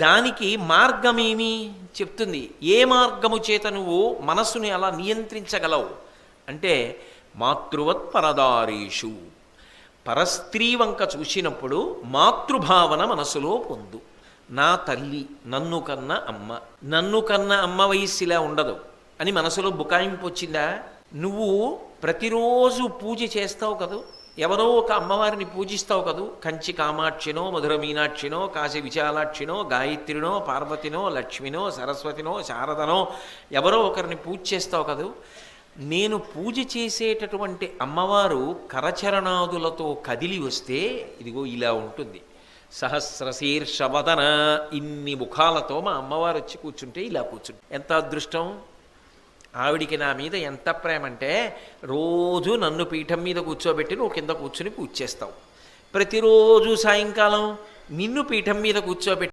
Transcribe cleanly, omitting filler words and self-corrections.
దానికి మార్గమేమి చెప్తుంది. ఏ మార్గము చేత నువ్వు మనస్సుని అలా నియంత్రించగలవు అంటే మాతృవత్ పరదారీషు, పరస్త్రీ వంక చూసినప్పుడు మాతృభావన మనసులో పొందు. నా తల్లి, నన్ను కన్న అమ్మ, నన్ను కన్న అమ్మ వయస్సులా ఉండదు అని మనసులో బుకాయింపు వచ్చిందా? నువ్వు ప్రతిరోజు పూజ చేస్తావు కదూ, ఎవరో ఒక అమ్మవారిని పూజిస్తావు కదూ, కంచి కామాక్షినో, మధుర మీనాక్షినో, కాశీ విశాలాక్షినో, గాయత్రినో, పార్వతినో, లక్ష్మినో, సరస్వతినో, శారదనో ఎవరో ఒకరిని పూజ చేస్తావు కదూ. నేను పూజ చేసేటటువంటి అమ్మవారు కరచరణాదులతో కదిలి వస్తే ఇదిగో ఇలా ఉంటుంది. సహస్రశీర్షవదన, ఇన్ని ముఖాలతో మా అమ్మవారు వచ్చి కూర్చుంటే ఇలా కూర్చుంటే ఎంత అదృష్టం. ఆవిడికి నా మీద ఎంత ప్రేమ అంటే రోజు నన్ను పీఠం మీద కూర్చోబెట్టి నువ్వు కింద కూర్చుని పూజ చేస్తావు. ప్రతిరోజు సాయంకాలం నిన్ను పీఠం మీద కూర్చోబెట్టి